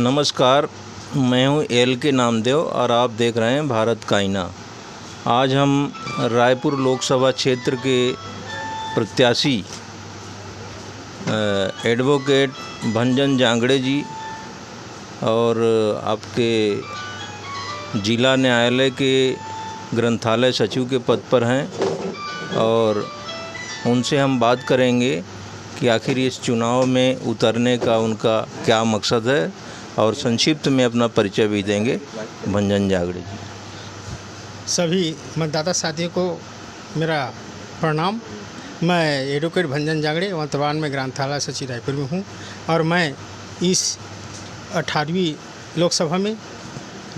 नमस्कार, मैं हूं एल के नामदेव और आप देख रहे हैं भारत का आईना। आज हम रायपुर लोकसभा क्षेत्र के प्रत्याशी एडवोकेट भंजन जांगड़े जी और आपके जिला न्यायालय के ग्रंथालय सचिव के पद पर हैं और उनसे हम बात करेंगे कि आखिर इस चुनाव में उतरने का उनका क्या मकसद है और संक्षिप्त में अपना परिचय भी देंगे। भंजन जांगड़े जी। सभी मतदाता साथियों को मेरा प्रणाम। मैं एडवोकेट भंजन जांगड़े वर्तमान में ग्रंथालय सचिव रायपुर में हूँ और मैं इस 18वीं लोकसभा में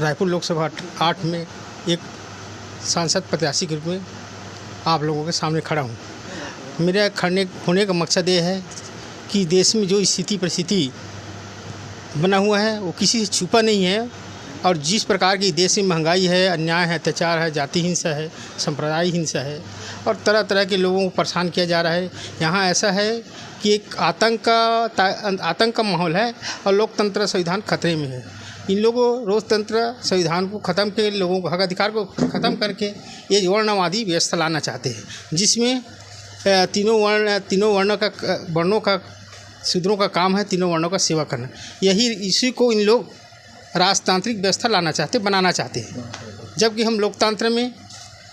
रायपुर लोकसभा 8 में एक सांसद प्रत्याशी के रूप में आप लोगों के सामने खड़ा हूँ। मेरा खड़े होने का मकसद ये है कि देश में जो स्थिति परिस्थिति बना हुआ है वो किसी से छुपा नहीं है और जिस प्रकार की देश में महंगाई है, अन्याय है, अत्याचार है, जाति हिंसा है, संप्रदाय हिंसा है और तरह तरह के लोगों को परेशान किया जा रहा है। यहाँ ऐसा है कि एक आतंक का माहौल है और लोकतंत्र संविधान खतरे में है। इन लोगों लोकतंत्र संविधान को ख़त्म के लोगों को हक अधिकार को ख़त्म करके ये वर्णवादी व्यवस्था लाना चाहते हैं, जिसमें तीनों वर्णों का शूद्रों का काम है तीनों वर्णों का सेवा करना। इसी को इन लोग राजतांत्रिक व्यवस्था बनाना चाहते हैं, जबकि हम लोकतंत्र में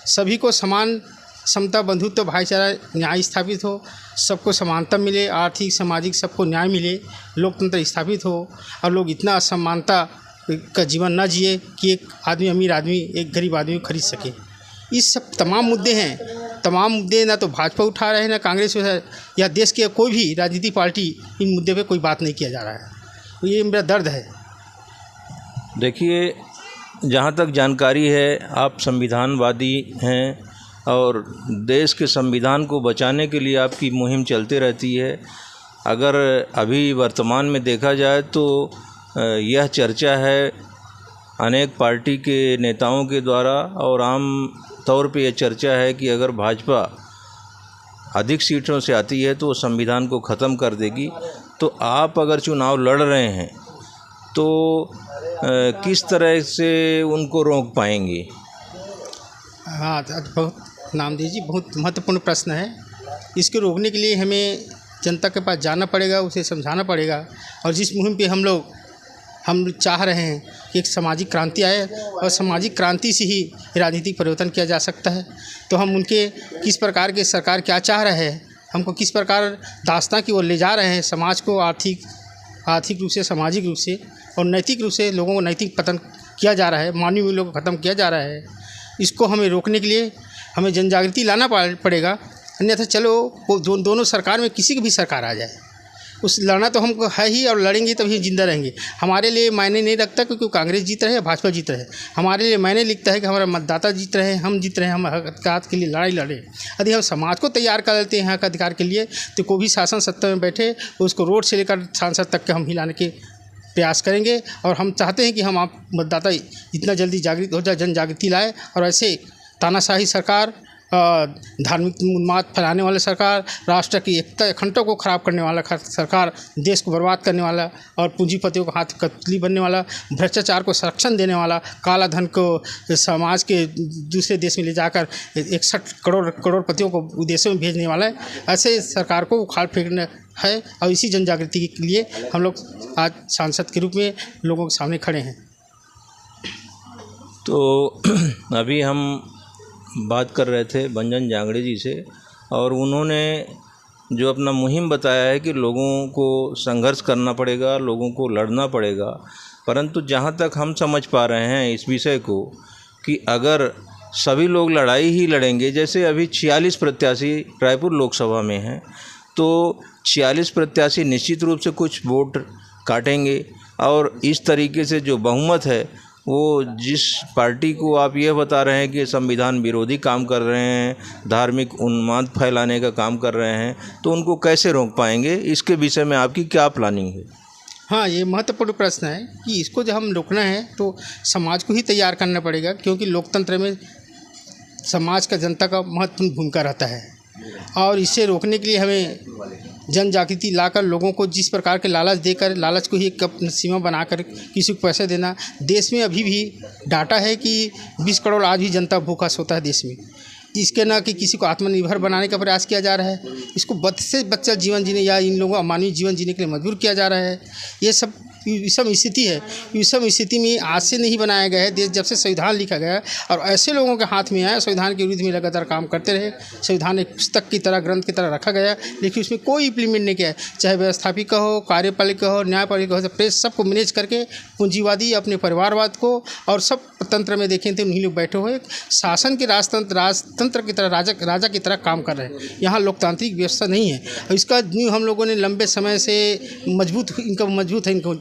सभी को समान समता, बंधुत्व, भाईचारा, न्याय स्थापित हो, सबको समानता मिले, आर्थिक सामाजिक सबको न्याय मिले, लोकतंत्र स्थापित हो और लोग इतना असमानता का जीवन न जिए कि एक आदमी अमीर आदमी एक गरीब आदमी को खरीद सके। इस सब तमाम मुद्दे ना तो भाजपा उठा रहे हैं, ना कांग्रेस या देश के कोई भी राजनीतिक पार्टी इन मुद्दे पे कोई बात नहीं किया जा रहा है। तो ये मेरा दर्द है। देखिए, जहाँ तक जानकारी है आप संविधानवादी हैं और देश के संविधान को बचाने के लिए आपकी मुहिम चलते रहती है। अगर अभी वर्तमान में देखा जाए तो यह चर्चा है अनेक पार्टी के नेताओं के द्वारा और आम तौर पे यह चर्चा है कि अगर भाजपा अधिक सीटों से आती है तो वो संविधान को ख़त्म कर देगी। तो आप अगर चुनाव लड़ रहे हैं तो किस तरह से उनको रोक पाएंगे? हाँ, बहुत नामदेव जी, बहुत महत्वपूर्ण प्रश्न है। इसको रोकने के लिए हमें जनता के पास जाना पड़ेगा, उसे समझाना पड़ेगा और जिस मुहिम पे हम चाह रहे हैं कि एक सामाजिक क्रांति आए और सामाजिक क्रांति से ही राजनीतिक परिवर्तन किया जा सकता है। तो हम उनके किस प्रकार के सरकार क्या चाह रहे हैं, हमको किस प्रकार दास्तां की ओर ले जा रहे हैं, समाज को आर्थिक रूप से, सामाजिक रूप से और नैतिक रूप से लोगों को नैतिक पतन किया जा रहा है, मानवीय मूल्यों को ख़त्म किया जा रहा है। इसको हमें रोकने के लिए हमें जन जागृति लाना पड़ेगा। अन्यथा चलो दोनों सरकार में किसी की भी सरकार आ जाए, उस लड़ना तो हमको है ही और लड़ेंगे तभी जिंदा रहेंगे। हमारे लिए मायने नहीं रखता क्योंकि कांग्रेस जीत रहे या भाजपा जीत रहे। हमारे लिए मायने लिखता है कि हमारा मतदाता जीत रहे हैं, हम जीत रहे हैं, हम हक अधिकार के लिए लड़ाई लड़े। यदि हम समाज को तैयार कर लेते हैं हक अधिकार के लिए तो कोई भी शासन सत्ता में बैठे उसको रोड से लेकर सांसद तक के हम हिलाने के प्रयास करेंगे। और हम चाहते हैं कि हम आप मतदाता इतना जल्दी जागृत हो जाए, जन जागृति लाए और ऐसे तानाशाही सरकार, धार्मिक उन्माद फैलाने वाले सरकार, राष्ट्र की एकता अखंडता को ख़राब करने वाला सरकार, देश को बर्बाद करने वाला और पूंजीपतियों को हाथ कतली बनने वाला, भ्रष्टाचार को संरक्षण देने वाला, काला धन को समाज के दूसरे देश में ले जाकर 61 करोड़पतियों को विदेशों में भेजने वाला है, ऐसे सरकार को उखाड़ फेंकना है। और इसी जन जागृति के लिए हम लोग आज सांसद के रूप में लोगों के सामने खड़े हैं। तो अभी हम बात कर रहे थे भंजन जांगड़े जी से और उन्होंने जो अपना मुहिम बताया है कि लोगों को संघर्ष करना पड़ेगा, लोगों को लड़ना पड़ेगा। परंतु जहाँ तक हम समझ पा रहे हैं इस विषय को कि अगर सभी लोग लड़ाई ही लड़ेंगे, जैसे अभी 46 प्रत्याशी रायपुर लोकसभा में हैं, तो 46 प्रत्याशी निश्चित रूप से कुछ वोट काटेंगे और इस तरीके से जो बहुमत है वो जिस पार्टी को आप ये बता रहे हैं कि संविधान विरोधी काम कर रहे हैं, धार्मिक उन्माद फैलाने का काम कर रहे हैं, तो उनको कैसे रोक पाएंगे? इसके विषय में आपकी क्या प्लानिंग है? हाँ, ये महत्वपूर्ण प्रश्न है कि इसको जब हम रोकना है तो समाज को ही तैयार करना पड़ेगा, क्योंकि लोकतंत्र में समाज का, जनता का महत्वपूर्ण भूमिका रहता है और इसे रोकने के लिए हमें जन जागृति लाकर लोगों को जिस प्रकार के लालच देकर, लालच को ही एक अपनी सीमा बनाकर किसी को पैसे देना। देश में अभी भी डाटा है कि 20 करोड़ आज भी जनता भूखा सोता है देश में। इसके न कि किसी को आत्मनिर्भर बनाने का प्रयास किया जा रहा है, इसको बद से बच्चा जीवन जीने या इन लोगों को अमानवीय जीवन जीने के लिए मजबूर किया जा रहा है। ये सब विषम स्थिति है। विषम स्थिति में आज से नहीं बनाया गया है देश, जब से संविधान लिखा गया और ऐसे लोगों के हाथ में आया, संविधान के विरुद्ध में लगातार काम करते रहे। संविधान एक पुस्तक की तरह, ग्रंथ की तरह रखा गया, लेकिन उसमें कोई इम्प्लीमेंट नहीं किया है। चाहे व्यवस्थापिका हो, कार्यपालिका हो, न्यायपालिका हो, प्रेस, सबको मैनेज करके पूंजीवादी अपने परिवारवाद को और सब तंत्र में देखें तो उन्हीं लोग बैठे हुए शासन के राजतंत्र की तरह, राजा की तरह काम कर रहे हैं। यहाँ लोकतांत्रिक व्यवस्था नहीं है और इसका नींव हम लोगों ने लंबे समय से मजबूत है। इनको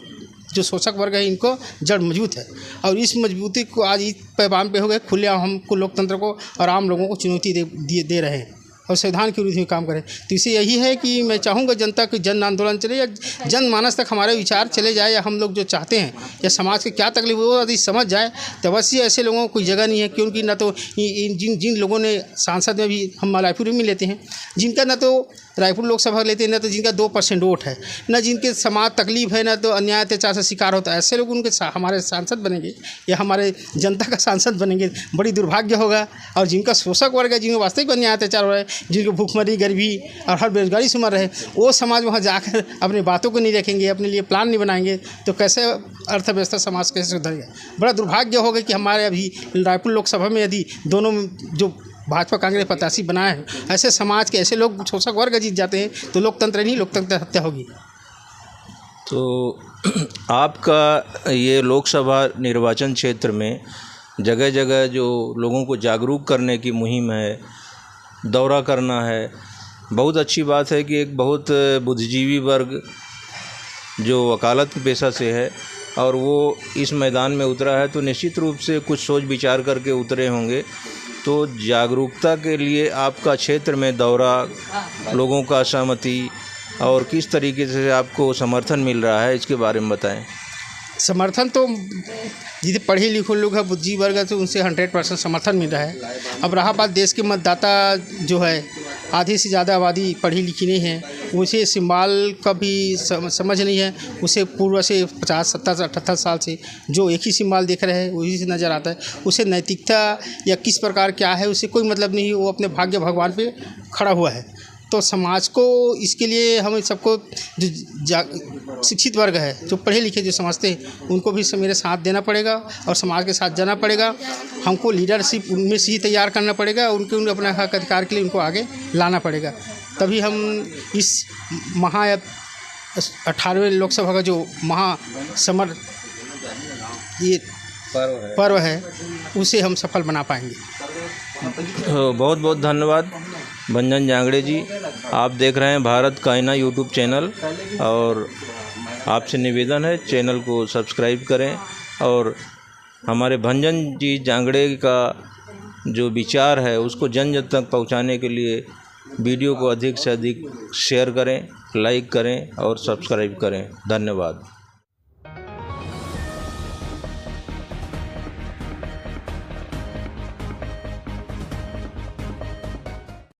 जो शोषक वर्ग है, इनको जड़ मजबूत है और इस मजबूती को आज इस पैमाने पे हो गए खुलेआम हमको लोकतंत्र को और आम लोगों को चुनौती दे रहे हैं और संविधान के विरुद्ध में काम करें। तो इसे यही है कि मैं चाहूँगा जनता के जन आंदोलन चले या जनमानस तक हमारे विचार चले जाए, या हम लोग जो चाहते हैं या समाज के क्या तकलीफ वो यदि समझ जाए तो अवश्य ऐसे लोगों को कोई जगह नहीं है। क्योंकि न तो जिन लोगों ने सांसद में भी हम रायपुर में लेते हैं, जिनका न तो रायपुर लोकसभा लेते हैं, न तो जिनका 2% वोट है, न जिनके समाज तकलीफ है, न तो अन्याय अत्याचार से शिकार होता है, ऐसे लोग उनके हमारे सांसद बनेंगे या हमारे जनता का सांसद बनेंगे, बड़ी दुर्भाग्य होगा। और जिनका शोषक वर्ग है, जिनको वास्तविक अन्याय अत्याचार हो रहा है, जिनको भूखमरी, गरीबी और हर बेरोजगारी से मर रहे, वो समाज वहाँ जाकर अपनी बातों को नहीं रखेंगे, अपने लिए प्लान नहीं बनाएंगे, तो कैसे अर्थव्यवस्था समाज कैसे सुधरेगा। बड़ा दुर्भाग्य होगा कि हमारे अभी रायपुर लोकसभा में यदि दोनों जो भाजपा कांग्रेस प्रत्याशी बनाए हैं, ऐसे समाज के ऐसे लोग शोषक वर्ग जीत जाते हैं तो लोकतंत्र नहीं, लोकतंत्र हत्या होगी। तो आपका ये लोकसभा निर्वाचन क्षेत्र में जगह जगह जो लोगों को जागरूक करने की मुहिम है, दौरा करना है, बहुत अच्छी बात है कि एक बहुत बुद्धिजीवी वर्ग जो वकालत के पेशा से है और वो इस मैदान में उतरा है, तो निश्चित रूप से कुछ सोच विचार करके उतरे होंगे। तो जागरूकता के लिए आपका क्षेत्र में दौरा, लोगों का सहमति और किस तरीके से आपको समर्थन मिल रहा है, इसके बारे में बताएं। समर्थन तो जितने पढ़े लिखे लोग हैं, बुद्धि वर्ग है, तो उनसे 100% समर्थन मिल रहा है। अब रहा बात देश के मतदाता जो है, आधे से ज़्यादा आबादी पढ़ी लिखी नहीं है, उसे सिंबल का भी समझ नहीं है। उसे पूर्व से 50, 70, 78 साल से जो एक ही सिंबल देख रहे हैं वही से नज़र आता है। उसे नैतिकता या किस प्रकार क्या है उसे कोई मतलब नहीं, वो अपने भाग्य भगवान पे खड़ा हुआ है। तो समाज को इसके लिए हम सबको जो शिक्षित वर्ग है, जो पढ़े लिखे जो समझते हैं, उनको भी मेरे साथ देना पड़ेगा और समाज के साथ जाना पड़ेगा। हमको लीडरशिप उनमें से ही तैयार करना पड़ेगा, उनके अपने हक अधिकार के लिए उनको आगे लाना पड़ेगा। तभी हम इस 18वें लोकसभा का जो महासमर ये पर्व है उसे हम सफल बना पाएंगे। बहुत बहुत धन्यवाद भंजन जांगड़े जी। आप देख रहे हैं भारत कायना यूट्यूब चैनल और आपसे निवेदन है चैनल को सब्सक्राइब करें और हमारे भंजन जी जांगड़े का जो विचार है उसको जन जन तक पहुंचाने के लिए वीडियो को अधिक से अधिक शेयर करें, लाइक करें और सब्सक्राइब करें। धन्यवाद।